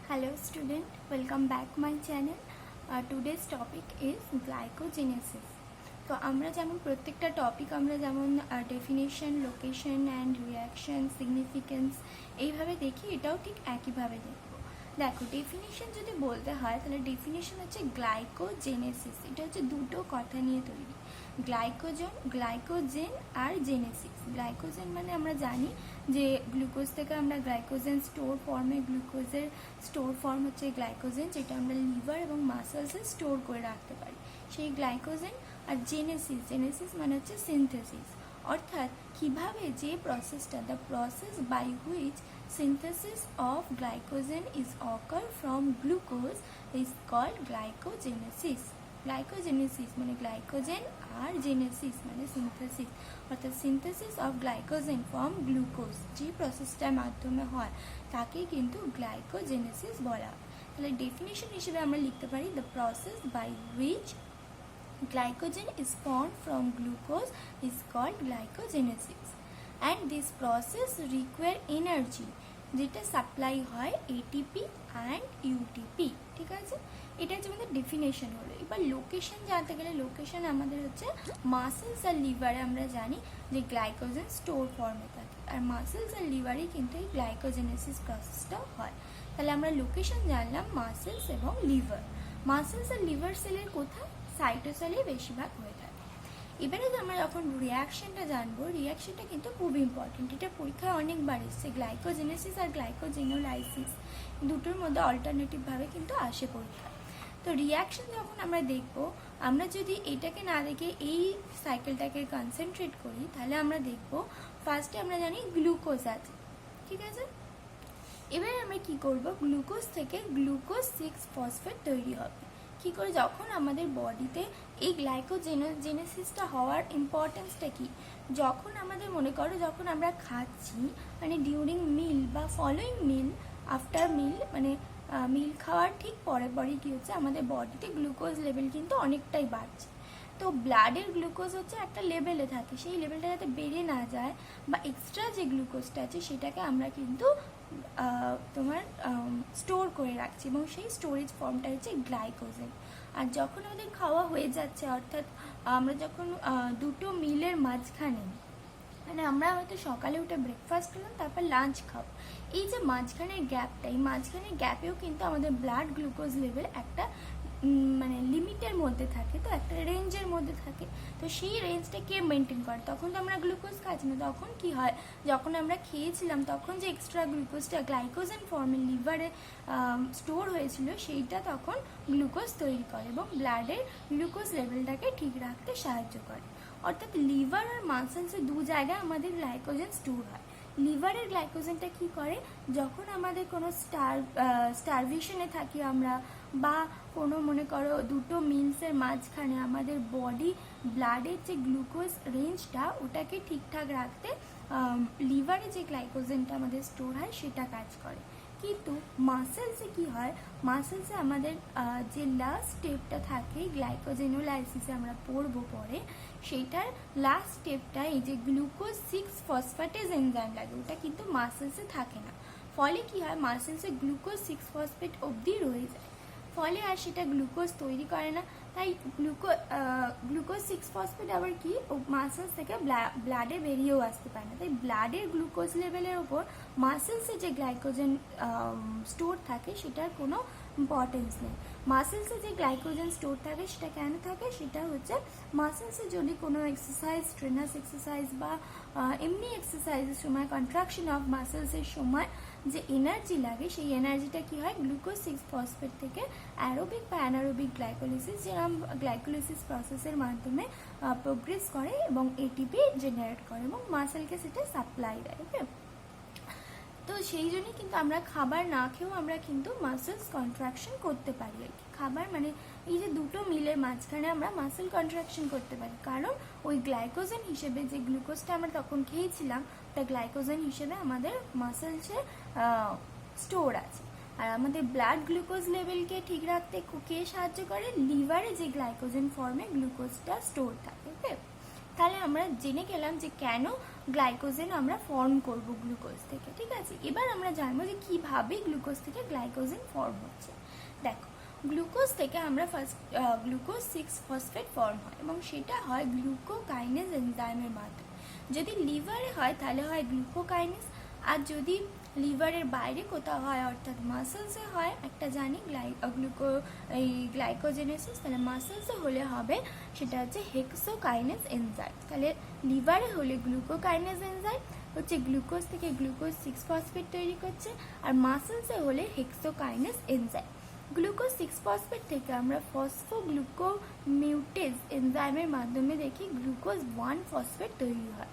Hello student, welcome back my channel. Today's topic is glycogenesis. তো আমরা যেমন প্রত্যেকটা টপিক আমরা যেমন definition, location and reaction, significance এইভাবে দেখি, এটাও ঠিক একইভাবে দেখব। দেখো, ডেফিনেশন যদি বলতে হয় তাহলে ডেফিনেশন হচ্ছে গ্লাইকোজেনেসিস। এটা হচ্ছে দুটো কথা নিয়ে তৈরি, গ্লাইকোজেন আর জেনেসিস। গ্লাইকোজেন মানে আমরা জানি যে গ্লুকোজ থেকে আমরা গ্লাইকোজেন স্টোর ফর্মে, গ্লুকোজের স্টোর ফর্ম হচ্ছে গ্লাইকোজেন, যেটা আমরা লিভার এবং মাসেলসে স্টোর করে রাখতে পারি, সেই গ্লাইকোজেন। আর জেনেসিস মানে হচ্ছে সিনথেসিস, অর্থাৎ কিভাবে যে প্রসেসটা, the process by which synthesis of glycogen is occur from glucose is called glycogenesis. Glycogenesis মানে গ্লাইকোজেন আর জেনেসিস মানে সিনথেসিস, অর্থাৎ synthesis of glycogen from glucose যে প্রসেসটার মাধ্যমে হয় তাকে কিন্তু গ্লাইকোজেনেসিস বলা হয়। তাহলে ডেফিনেশন হিসেবে আমরা লিখতে পারি the process by which glycogen is formed from glucose is called glycogenesis, and this process require energy যেটা সাপ্লাই হয় এটিপি অ্যান্ড ইউটিপি। ঠিক আছে, এটা হচ্ছে আমাদের ডেফিনেশন হলো। এবার লোকেশন জানতে গেলে লোকেশন আমাদের হচ্ছে মাসেলস আর লিভারে আমরা জানি যে গ্লাইকোজেন স্টোর ফর্মে থাকে, আর মাসেলস আর লিভারে কিন্তু এই গ্লাইকোজেনেসিস প্রসেসটা হয়। তাহলে আমরা লোকেশন জানলাম মাসেলস এবং লিভার। মাসেলস আর লিভার সেলের কোথায়? সাইটোসেলে বেশিরভাগ হয়ে থাকে। এবারে আমরা যখন রিয়াকশনটা জানবো, রিয়াকশনটা কিন্তু খুব ইম্পর্টেন্ট, এটা পরীক্ষায় অনেকবার এসছে। গ্লাইকোজেনেসিস আর গ্লাইকোজেনোলাইসিস দুটোর মধ্যে অল্টারনেটিভভাবে কিন্তু আসে পরীক্ষা। তো রিয়াকশন যখন আমরা দেখবো, আমরা যদি এটাকে না দেখে এই সাইকেলটাকে কনসেন্ট্রেট করি তাহলে আমরা দেখবো ফার্স্টে আমরা জানি গ্লুকোজ আছে, ঠিক আছে। এবারে আমরা কি করব, গ্লুকোজ থেকে গ্লুকোজ 6-ফসফেট তৈরি হবে। কি করে? যখন আমাদের বডিতে এই গ্লাইকোজেনেসিসটা হওয়ার ইম্পর্টেন্সটা কি, যখন আমাদের মনে করো যখন আমরা খাচ্ছি, মানে ডিউরিং মিল বা ফলোয়িং মিল, আফটার মিল, মানে মিল খাওয়ার ঠিক পরে পরে কী হচ্ছে, আমাদের বডিতে গ্লুকোজ লেভেল কিন্তু অনেকটাই বাড়ছে। তো ব্লাডের গ্লুকোজ হচ্ছে একটা লেভেলে থাকে, সেই লেভেলটা যাতে বেড়ে না যায় বা এক্সট্রা যে গ্লুকোজটা আছে সেটাকে আমরা কিন্তু তোমার স্টোর করে রাখছি, এবং সেই স্টোরেজ ফর্মটা হচ্ছে গ্লাইকোজেন। আর যখন আমাদের খাওয়া হয়ে যাচ্ছে, অর্থাৎ আমরা যখন দুটো মিলের মাঝখানে, মানে আমরা হয়তো সকালে উঠে ব্রেকফাস্ট করলাম, তারপর লাঞ্চ খাবো, এই যে মাঝখানের গ্যাপটা, এই মাঝখানের গ্যাপেও কিন্তু আমাদের ব্লাড গ্লুকোজ লেভেল একটা মানে লিমিটের মধ্যে থাকে, তো একটা রেঞ্জের মধ্যে থাকে। তো সেই রেঞ্জটা কে মেনটেন করে? তখন তো আমরা গ্লুকোজ খাচ্ছি না, তখন কি হয়, যখন আমরা খেয়েছিলাম তখন যে এক্সট্রা গ্লুকোজটা গ্লাইকোজেন ফর্মে লিভারে স্টোর হয়েছিল সেইটা তখন গ্লুকোজ তৈরি করে এবং ব্লাডের গ্লুকোজ লেভেলটাকে ঠিক রাখতে সাহায্য করে। অর্থাৎ লিভার আর মাসেলসের দু জায়গায় আমাদের গ্লাইকোজেন স্টোর হয়। লিভারের গ্লাইকোজেনটা কি করে, যখন আমাদের কোনো স্টারভেশনে থাকি আমরা, বা কোনো মনে করো দুটো মিলসের মাঝখানে আমাদের বডি ব্লাডের যে গ্লুকোজ রেঞ্জটা ওটাকে ঠিকঠাক রাখতে লিভারে যে গ্লাইকোজেনটা আমাদের স্টোর হয় সেটা কাজ করে। কিন্তু মাসেলসে কি হয়, মাসেলসে আমাদের যে লাস্ট স্টেপটা থাকে গ্লাইকোজেনোলাইসিসে আমরা পড়বো পরে, সেইটার লাস্ট স্টেপটা এই যে গ্লুকোজ 6-ফসফেটেজ এনজাইম লাগে, ওটা কিন্তু মাসেলসে থাকে না। ফলে কি হয়, মাসেলসে গ্লুকোজ 6-ফসফেট অবধি রয়ে যায়, ফলে আর সেটা গ্লুকোজ তৈরি করে না। তাই গ্লুকোজ 6-ফসফেট আবার কি মাসেলস থেকে ব্লাডে বেরিয়েও আসতে পারে না। তাই ব্লাডের গ্লুকোজ লেভেলের ওপর মাসেলসে যে গ্লাইকোজেন স্টোর থাকে সেটার কোনো ইম্পর্টেন্স নেই। মাসেলসে যে গ্লাইকোজেন স্টোর থাকে সেটা কেন থাকে, সেটা হচ্ছে মাসেলসে যদি কোনো এক্সারসাইজ, ট্রেনার্স এক্সারসাইজ বা এমনি এক্সারসাইজের সময়, কন্ট্রাকশন অফ মাসেলসের সময় যে এনার্জি লাগে, সেই এনার্জিটা কি হয় গ্লুকোজ 6-ফসফেট থেকে অ্যারোবিক বা অ্যানারোবিক গ্লাইকোলিসিস, যেরকম গ্লাইকোলিসিস প্রসেসের মাধ্যমে প্রোগ্রেস করে এবং এটিপি জেনারেট করে এবং মাসেলকে সেটা সাপ্লাই দেয়। ওকে, তো সেই জন্যই কিন্তু আমরা খাবার না খেয়েও আমরা কিন্তু মাসেলস কন্ট্রাকশন করতে পারি আর কি। খাবার মানে এই যে দুটো মিলের মাঝখানে আমরা মাসেল কন্ট্রাকশন করতে পারি, কারণ ওই গ্লাইকোজেন হিসেবে যে গ্লুকোজটা আমরা তখন খেয়েছিলাম ওটা গ্লাইকোজেন হিসেবে আমাদের মাসেলসে স্টোর আছে। আর আমাদের ব্লাড গ্লুকোজ লেভেলকে ঠিক রাখতে কে সাহায্য করে? লিভারে যে গ্লাইকোজেন ফর্মে গ্লুকোজটা স্টোর থাকে। ওকে, তাহলে আমরা জেনে গেলাম যে কেন গ্লাইকোজেন আমরা ফর্ম করব গ্লুকোজ থেকে। ঠিক আছে, এবার আমরা জানবো যে কিভাবে গ্লুকোজ থেকে গ্লাইকোজেন ফর্ম হচ্ছে। দেখো, গ্লুকোজ থেকে আমরা ফার্স্ট গ্লুকোজ 6 ফসফেট ফর্ম হয় এবং সেটা হয় গ্লুকোকাইনেজ এনজাইমের মাধ্যমে। যদি লিভারে হয় তাহলে হয় গ্লুকোকাইনেজ, আর যদি লিভারের বাইরে কোথাও হয় অর্থাৎ মাসেলসে হয়, একটা জানি গ্লাইকোজেনেসিস, তাহলে মাসেলসে হলে হবে সেটা হচ্ছে হেক্সোকাইনেজ এনজাইম। তাহলে লিভারে হলে গ্লুকোকাইনেজ এনজাইম হচ্ছে গ্লুকোজ থেকে গ্লুকোজ 6 ফসফেট তৈরি করছে, আর মাসেলসে হলে হেক্সোকাইনেজ এনজাইম। গ্লুকোজ 6 ফসফেট থেকে আমরা ফসফোগ্লুকোমিউটেজ এনজাইমের মাধ্যমে দেখি গ্লুকোজ 1 ফসফেট তৈরি হয়।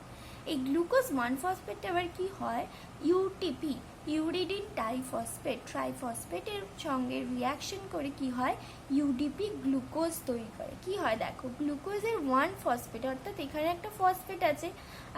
এই গ্লুকোজ 1 ফসফেট আবার কি হয়, ইউটিপি ইউরিডিন ট্রাইফসফেটের সঙ্গে রিয়াকশন করে কি হয়, ইউডিপি গ্লুকোজ তৈরি করে। কি হয় দেখো, গ্লুকোজের 1 ফসফেট অর্থাৎ এখানে একটা ফসফেট আছে,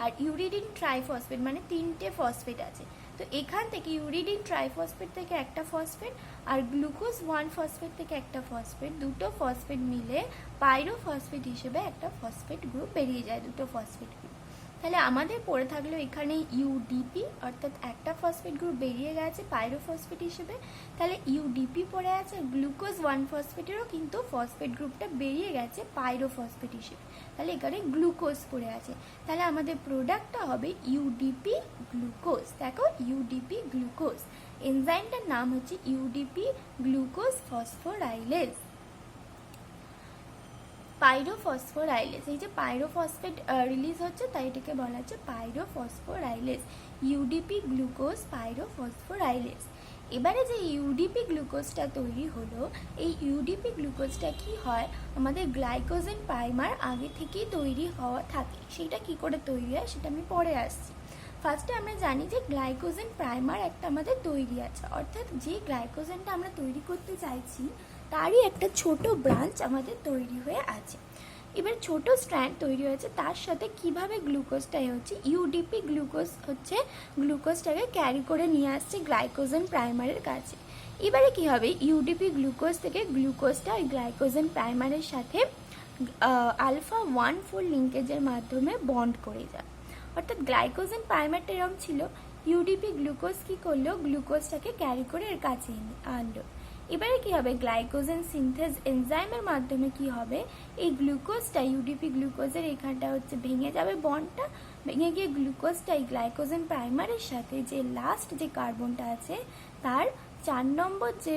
আর ইউরিডিন ট্রাইফসফেট মানে 3টে ফসফেট আছে। তো এখান থেকে ইউরিডিন ট্রাইফসফেট থেকে একটা ফসফেট আর গ্লুকোজ 1 ফসফেট থেকে একটা ফসফেট, দুটো ফসফেট মিলে পাইরোফসফেট হিসেবে একটা ফসফেট গ্রুপ বেরিয়ে যায়, দুটো ফসফেট গ্রুপ। তাহলে আমাদের পড়ে থাকলো এখানে ইউডিপি অর্থাৎ একটা ফসফেট গ্রুপ বেরিয়ে গেছে পাইরোফসফেট হিসেবে, তাহলে ইউডিপি পড়ে আছে। গ্লুকোজ 1 ফসফেটেরও কিন্তু ফসফেট গ্রুপটা বেরিয়ে গেছে পাইরোফসফেট হিসেবে, তাহলে এখানে গ্লুকোজ পড়ে আছে। তাহলে আমাদের প্রোডাক্টটা হবে ইউডিপি গ্লুকোজ। দেখো, ইউডিপি গ্লুকোজ এনজাইমটার নাম হচ্ছে ইউডিপি গ্লুকোজ ফসফোরাইলেজ। পাইরোফসফোরাইলেজ, এই যে পাইরোফসফেট রিলিজ হচ্ছে তাই এটাকে বলা হচ্ছে পাইরোফসফোরাইলেজ, ইউডিপি গ্লুকোজ পাইরোফসফোরাইলেজ। এবারে যে ইউডিপি গ্লুকোজটা তৈরি হলো, এই ইউডিপি গ্লুকোজটা কি হয়, আমাদের গ্লাইকোজেন প্রাইমার আগে থেকেই তৈরি হওয়া থাকে। সেটা কি করে তৈরি হয় সেটা আমি পরে আসছি। ফার্স্টে আমরা জানি যে গ্লাইকোজেন প্রাইমার একটা আমাদের তৈরি আছে, অর্থাৎ যে গ্লাইকোজেনটা আমরা তৈরি করতে চাইছি তারই একটা ছোট ব্রাঞ্চ আমাদের তৈরি হয়ে আছে। এবার ছোট স্ট্র্যান্ড তৈরি হয়েছে, তার সাথে কিভাবে গ্লুকোজটাই হচ্ছে ইউডিপি গ্লুকোজ হচ্ছে গ্লুকোজটাকে ক্যারি করে নিয়ে আসছে গ্লাইকোজেন প্রাইমারের কাছে। এবারে কি হবে, ইউডিপি গ্লুকোজ থেকে গ্লুকোজটা ওই গ্লাইকোজেন প্রাইমারের সাথে আলফা 1,4 লিঙ্কেজের মাধ্যমে বন্ড করে যায়। অর্থাৎ গ্লাইকোজেন প্রাইমারটা এরকম ছিল, ইউডিপি গ্লুকোজ কি করলো, গ্লুকোজটাকে ক্যারি করে এর কাছে আনলো। এবারে কি হবে, গ্লাইকোজেন সিনথেজ এনজাইমের মাধ্যমে কি হবে, এই গ্লুকোজটা ইউডিপি গ্লুকোজের এখানটা হচ্ছে ভেঙে যাবে, বন্ডটা ভেঙে গিয়ে গ্লুকোজটা এই গ্লাইকোজেন প্রাইমারের সাথে যে লাস্ট যে কার্বনটা আছে তার 4 নম্বর যে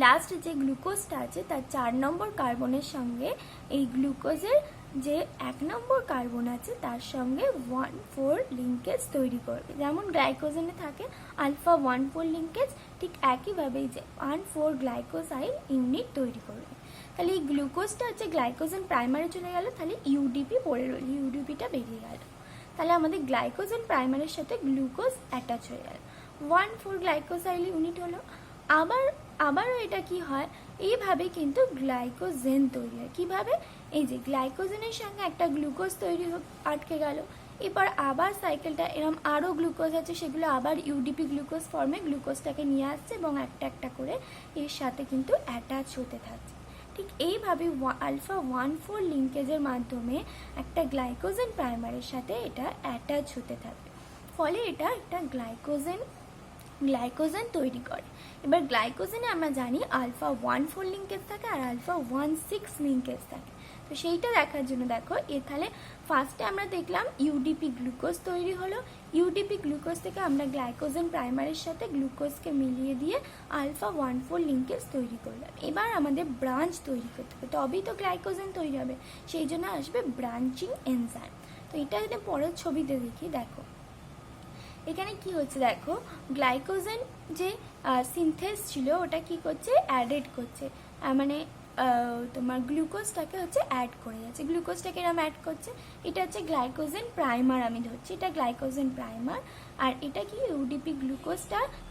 লাস্ট যে গ্লুকোজটা আছে তার 4 নম্বর কার্বনের সঙ্গে এই গ্লুকোজের যে 1 নম্বর কার্বন আছে তার সঙ্গে 1,4 লিঙ্কেজ তৈরি করবে। যেমন গ্লাইকোজেনে থাকে আলফা 1,4 লিঙ্কেজ, ঠিক একইভাবেই যে 1,4 গ্লাইকোসাইল ইউনিট তৈরি করবে। তাহলে এই গ্লুকোজটা হচ্ছে গ্লাইকোজেন প্রাইমারে চলে গেল, তাহলে ইউডিপি পড়ে রইল, ইউডিপিটা বেরিয়ে গেল। তাহলে আমাদের গ্লাইকোজেন প্রাইমারের সাথে গ্লুকোজ অ্যাটাচ হয়ে গেল, 1,4 গ্লাইকোসাইল ইউনিট হলো। আবারও এটা কি হয়, এইভাবে কিন্তু গ্লাইকোজেন তৈরি হয়। কিভাবে, এই যে গ্লাইকোজেনের সঙ্গে একটা গ্লুকোজ তৈরি আটকে গেল, এরপর আবার সাইকেলটা এরকম আরও গ্লুকোজ আছে সেগুলো আবার ইউডিপি গ্লুকোজ ফর্মে গ্লুকোজটাকে নিয়ে আসছে এবং একটা একটা করে এর সাথে কিন্তু অ্যাটাচ হতে থাকছে। ঠিক এইভাবে আলফা 1,4 লিঙ্কেজের মাধ্যমে একটা গ্লাইকোজেন প্রাইমারের সাথে এটা অ্যাটাচ হতে থাকবে, ফলে এটা একটা গ্লাইকোজেন তৈরি করে। এবার গ্লাইকোজেনে আমরা জানি আলফা 1,4 লিঙ্কেজ থাকে আর আলফা 1,6 লিঙ্কেজ থাকে। তো সেইটা দেখার জন্য দেখো, তাহলে ফার্স্টে আমরা দেখলাম ইউডিপি গ্লুকোজ তৈরি হলো, ইউডিপি গ্লুকোজ থেকে আমরা গ্লাইকোজেন প্রাইমারের সাথে গ্লুকোজকে মিলিয়ে দিয়ে আলফা 1,4 লিঙ্কেজ তৈরি করলাম। এবার আমাদের ব্রাঞ্চ তৈরি করতে হবে, তবেই তো গ্লাইকোজেন তৈরি হবে, সেই জন্য আসবে ব্রাঞ্চিং এনজাইম। তো এটা যদি পরের ছবিতে দেখি, দেখো এখানে কি হচ্ছে, দেখো গ্লাইকোজেন যে সিনথেস ছিল ওটা কি করছে, অ্যাডেড করছে, মানে তোমার গ্লুকোজটাকে হচ্ছে অ্যাড করে যাচ্ছে। গ্লুকোজটাকে এরকম অ্যাড করছে, এটা হচ্ছে গ্লাইকোজেন প্রাইমার, আমি ধরছি এটা গ্লাইকোজেন প্রাইমার। আর এটা কি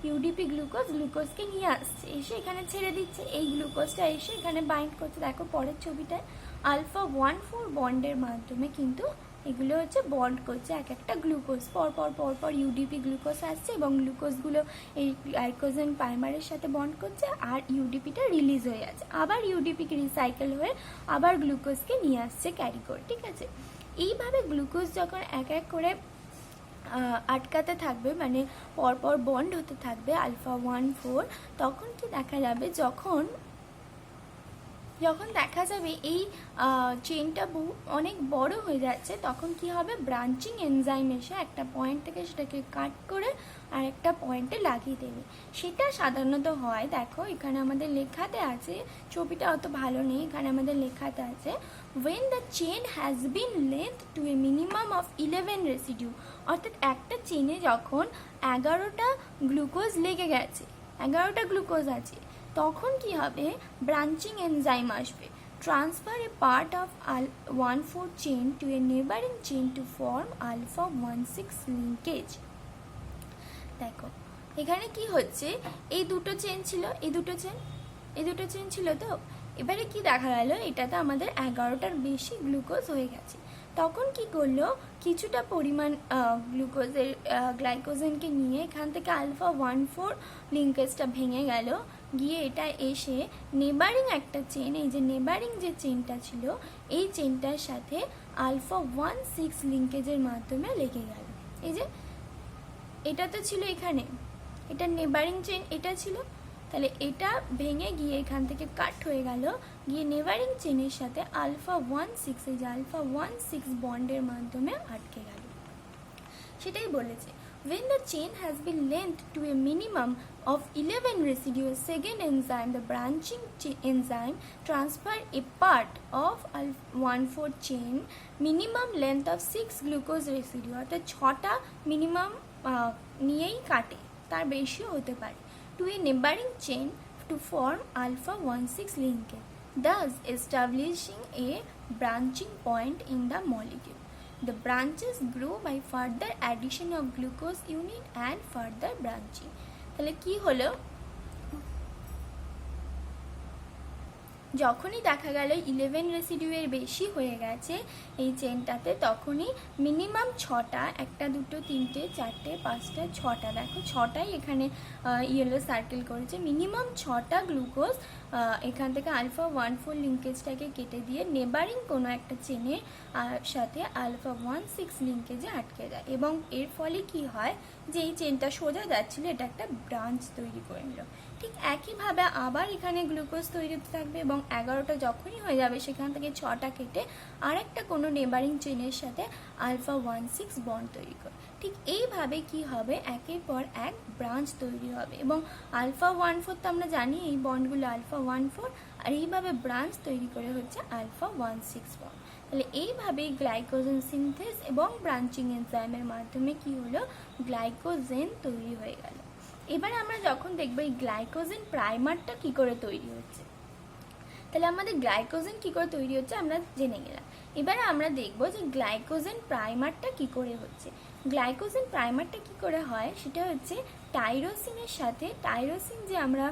ইউডিপি গ্লুকোজকে নিয়ে আসছে, এসে এখানে ছেড়ে দিচ্ছে, এই গ্লুকোজটা এসে এখানে বাইন্ড করছে। দেখো পরের ছবিটায় আলফা 1,4 বন্ডের মাধ্যমে কিন্তু এগুলো হচ্ছে বন্ড করছে, এক একটা গ্লুকোজ পর ইউডিপি গ্লুকোজ আসছে এবং গ্লুকোজগুলো এই গ্লাইকোজেন প্রাইমারের সাথে বন্ড করছে আর ইউডিপিটা রিলিজ হয়ে যাচ্ছে, আবার ইউডিপিকে রিসাইকেল হয়ে আবার গ্লুকোজকে নিয়ে আসছে ক্যারি করে। ঠিক আছে, এইভাবে গ্লুকোজ যখন এক এক করে আটকাতে থাকবে, মানে পরপর বন্ড হতে থাকবে আলফা 1,4, তখন কি দেখা যাবে, যখন দেখা যাবে এই চেনটা অনেক বড় হয়ে যাচ্ছে, তখন কি হবে, ব্রাঞ্চিং এনজাইম এসে একটা পয়েন্ট থেকে সেটাকে কাট করে আর একটা পয়েন্টে লাগিয়ে দেবে। সেটা সাধারণত হয়, দেখো এখানে আমাদের লেখাতে আছে, ছবিটা অত ভালো নেই, এখানে আমাদের লেখাতে আছে when the chain has been length to a minimum of 11 residue, অর্থাৎ একটা চেনে যখন 11টা গ্লুকোজ লেগে গেছে, 11টা গ্লুকোজ আছে, তখন কি হবে, ব্রাঞ্চিং এনজাইম আসবে, transfer a part of 1,4 chain to a neighbouring chain to form alpha 1,6 linkage. দেখো এখানে কি হচ্ছে, এই দুটো চেন ছিল, এই দুটো চেন ছিল, তো এবারে কি দেখা গেল, এটাতে আমাদের 11টার বেশি গ্লুকোজ হয়ে গেছে। তখন কি করলো, কিছুটা পরিমাণ গ্লুকোজের গ্লাইকোজেনকে নিয়ে এখান থেকে আলফা 1,4 লিঙ্কেজটা ভেঙে গেল, গিয়ে এটা এসে নেবারিং একটা চেন, এই যে নেবারিং যে চেনটা ছিল, এই চেনটার সাথে আলফা 1,6 লিঙ্কেজের মাধ্যমে লেগে গেল। এই যে এটা তো ছিল এখানে, এটা নেবারিং চেন, এটা ছিল, তাহলে এটা ভেঙে গিয়ে এখান থেকে কাট হয়ে গেল, গিয়ে নেবারিং চেনের সাথে আলফা 1,6, এই যে আলফা 1,6 বন্ডের মাধ্যমে আটকে গেল। সেটাই বলেছে, when the chain has been length to a minimum of 11 residue, second enzyme, the branching enzyme, transfer a part of 1,4 chain minimum length of 6 glucose residue, অর্থাৎ 6টা মিনিমাম নিয়েই কাটে, তার বেশিও হতে পারে, to a neighboring chain to form alpha 1,6 linkage, thus establishing a branching point in the molecule. The branches grow by further addition of glucose unit and further branching. তাহলে কি হলো, যখনই দেখা গেল 11 রেসিডিউয়ের বেশি হয়ে গেছে এই চেনটাতে, তখনই মিনিমাম 6টা, 1, 2, 3, 4, 5, 6টা, দেখো 6টাই এখানে ইয়েলো সার্কেল করেছে, মিনিমাম 6টা গ্লুকোজ এখান থেকে আলফা 1,4 লিঙ্কেজটাকে কেটে দিয়ে নেবারিং কোনো একটা চেনের সাথে আলফা 1,6 লিঙ্কেজে আটকে যায়, এবং এর ফলে কি হয়, যে এই চেনটা সোজা যাচ্ছিল, এটা একটা ব্রাঞ্চ তৈরি করে নিল। ঠিক একইভাবে আবার এখানে গ্লুকোজ তৈরি হতে থাকবে, এবং 11টা যখনই হয়ে যাবে সেখান থেকে 6টা কেটে আরেকটা কোনো নেবারিং চেনের সাথে আলফা 1,6 বন্ড তৈরি করে। ঠিক এইভাবে কি হবে, একের পর এক ব্রাঞ্চ তৈরি হবে, এবং আলফা 1,4 তো আমরা জানি এই বন্ডগুলো আলফা 1,4, আর এইভাবে ব্রাঞ্চ তৈরি করে হচ্ছে আলফা 1,6 বন্ড। তাহলে এইভাবেই গ্লাইকোজেন সিনথেস এবং ব্রাঞ্চিং এনজাইমের মাধ্যমে কি হলো, গ্লাইকোজেন তৈরি হয়ে গেল। এবারে আমরা যখন দেখবো এই গ্লাইকোজেন প্রাইমারটা কি করে তৈরি হচ্ছে, তাহলে আমাদের গ্লাইকোজেন কি করে তৈরি হচ্ছে আমরা জেনে গেলাম। এবারে আমরা দেখবো যে গ্লাইকোজেন প্রাইমারটা কি করে হচ্ছে। গ্লাইকোজেন প্রাইমারটা কি করে হয়, সেটা হচ্ছে টাইরোসিনের সাথে, টাইরোসিন যে আমরা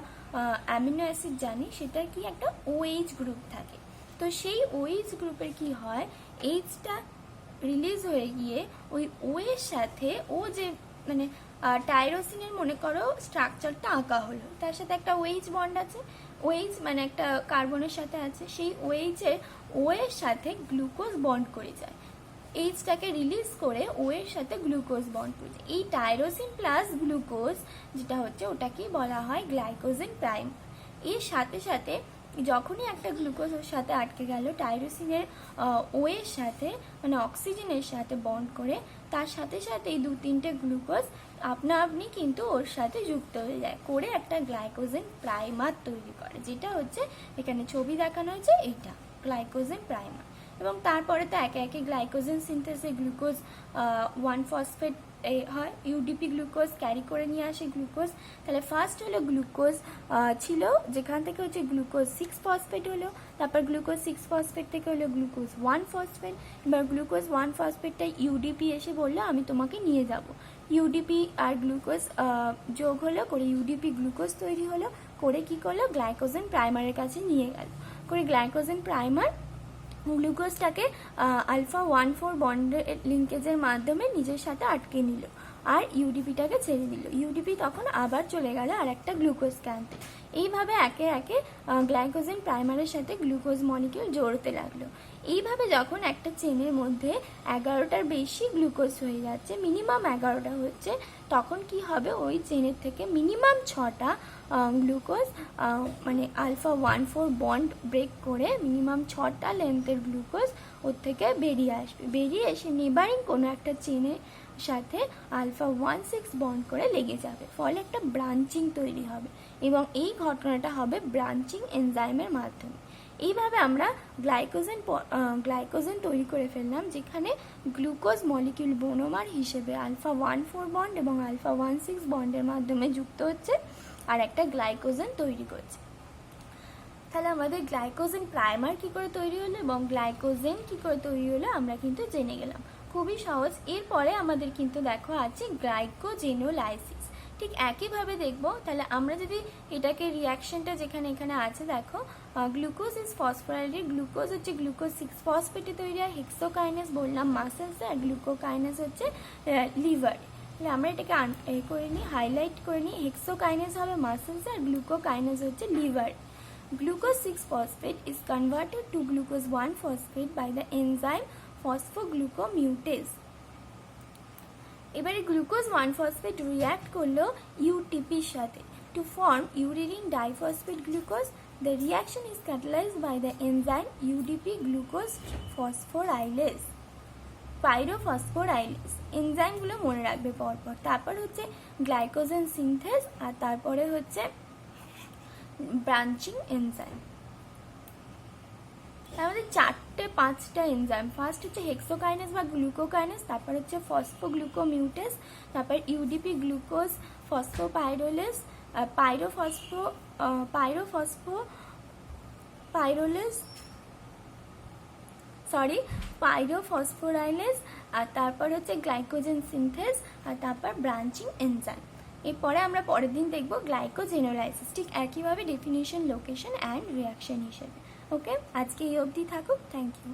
অ্যামিনো অ্যাসিড জানি, সেটার কি একটা OH গ্রুপ থাকে, তো সেই OH গ্রুপের কি হয়, এইচটা রিলিজ হয়ে গিয়ে ওই ও এর সাথে, ও যে মানে টাইরোসিনের মনে করো স্ট্রাকচারটা আঁকা হলো, তার সাথে একটা OH বন্ড আছে, OH মানে একটা কার্বনের সাথে আছে, সেই OH এর ও এর সাথে গ্লুকোজ বন্ড করে যায়, এইচটাকে রিলিজ করে ও এর সাথে গ্লুকোজ বন্ড করে যায়। এই টাইরোসিন প্লাস গ্লুকোজ যেটা হচ্ছে, ওটাকে বলা হয় গ্লাইকোজেন প্রাইম। এর সাথে সাথে যখনই একটা গ্লুকোজ ওর সাথে আটকে গেল, টাইরোসিনের ও এর সাথে মানে অক্সিজেনের সাথে বন্ড করে, তার সাথে সাথে এই 2-3টে গ্লুকোজ আপনা আপনি কিন্তু ওর সাথে যুক্ত হয়ে যায়, করে একটা গ্লাইকোজেন প্রাইমার তৈরি করে, যেটা হচ্ছে এখানে ছবি দেখানো হয়েছে, এইটা গ্লাইকোজেন প্রাইমার। এবং তারপরে তো একে একে গ্লাইকোজেন সিনথেসে গ্লুকোজ 1-ফসফেট হয়, ইউডিপি গ্লুকোজ ক্যারি করে নিয়ে আসে গ্লুকোজ। তাহলে ফার্স্ট হলো গ্লুকোজ ছিল, যেখান থেকে হচ্ছে গ্লুকোজ 6-ফসফেট হলো, তারপর গ্লুকোজ 6-ফসফেট থেকে হলো গ্লুকোজ 1-ফসফেট। এবার গ্লুকোজ 1-ফসফেটটা ইউডিপি এসে বললো আমি তোমাকে নিয়ে যাব, ইউডিপি আর গ্লুকোজ যোগ হলো, করে ইউডিপি গ্লুকোজ তৈরি হলো, করে কি করলো, গ্লাইকোজেন প্রাইমারের কাছে নিয়ে গেল, করে গ্লাইকোজেন প্রাইমার গ্লুকোজটাকে আলফা 1,4 বন্ডের লিঙ্কেজের মাধ্যমে নিজের সাথে আটকে নিল, আর ইউডিপিটাকে ছেড়ে দিল। ইউডিপি তখন আবার চলে গেল আর একটা গ্লুকোজকে আনতে। এইভাবে একে একে গ্লাইকোজেন প্রাইমারের সাথে গ্লুকোজ মলিকিউল জড়তে লাগলো। এইভাবে যখন একটা চেনের মধ্যে 11টার বেশি গ্লুকোজ হয়ে যাচ্ছে, মিনিমাম 11টা হচ্ছে, তখন কি হবে, ওই চেনের থেকে মিনিমাম 6টা গ্লুকোজ মানে আলফা 1,4 বন্ড ব্রেক করে মিনিমাম 6টা লেন্থের গ্লুকোজ ওর থেকে বেরিয়ে আসবে। বেরিয়ে এসে নেবারিং কোনো একটা চেনের সাথে আলফা 1,6 বন্ড করে লেগে যাবে, ফলে একটা ব্রাঞ্চিং তৈরি হবে এবং এই ঘটনাটা হবে ব্রাঞ্চিং এনজাইমের মাধ্যমে। এইভাবে আমরা গ্লাইকোজেন তৈরি করে ফেললাম, যেখানে গ্লুকোজ মলিকিউল মনোমার হিসেবে আলফা 1,4 বন্ড এবং আলফা 1,6 বন্ডের মাধ্যমে যুক্ত হচ্ছে আর একটা গ্লাইকোজেন তৈরি করছে। তাহলে আমাদের গ্লাইকোজেন প্রাইমার কি করে তৈরি হলো এবং গ্লাইকোজেন কি করে তৈরি হলো আমরা কিন্তু জেনে গেলাম, খুবই সহজ। এরপরে আমাদের কিন্তু দেখো আছে গ্লাইকোজেনোলাইসিস। ঠিক একইভাবে দেখবো। তাহলে আমরা যদি এটাকে রিয়াকশনটা যেখানে এখানে আছে দেখো, গ্লুকোজ ইজ ফসফোরাইলেটেড, গ্লুকোজ হচ্ছে গ্লুকোজ 6 ফসফেটে তৈরি হয়, হেক্সোকাইনেস বললাম মাসেলসে, আর গ্লুকোকাইনেস হচ্ছে লিভার। তাহলে আমরা এটাকে করে নিই, হাইলাইট করে নিই, হেক্সোকাইনেস হবে মাসেলসে আর গ্লুকোকাইনেস হচ্ছে liver. Glucose 6-phosphate is converted to glucose 1-phosphate by the enzyme phosphoglucomutase. এবারে গ্লুকোজ 1-phosphate রিঅ্যাক্ট করলো ইউটিপির সাথে to form uridine diphosphate glucose. The reaction is catalyzed by the enzyme UDP glucose phosphorylase. পাইরোফসফোরাইলেস এনজাইমগুলো মনে রাখবে পরপর। তারপর হচ্ছে গ্লাইকোজেন সিনথেস আর তারপরে হচ্ছে ব্রাঞ্চিং এনজাইম। আমাদের 4-5টা এনজাইম, ফার্স্ট হচ্ছে হেক্সোকাইনেস বা গ্লুকোকাইনেস, তারপর হচ্ছে ফসফোগ্লুকোমিউটেস, তারপর ইউডিপি গ্লুকোজ ফসফোপাইরোলেস, পাইরোফসফোরাইলেস, আর তারপর হচ্ছে গ্লাইকোজেন সিনথেস, আর তারপর ব্রাঞ্চিং এনজাইম। এরপরে আমরা পরের দিন দেখব গ্লাইকোজেনোলাইসিস, ঠিক একইভাবে ডেফিনিশন, লোকেশন অ্যান্ড রিয়াকশন হিসেবে। ওকে, আজকে এই অবধি থাকুক। Thank you.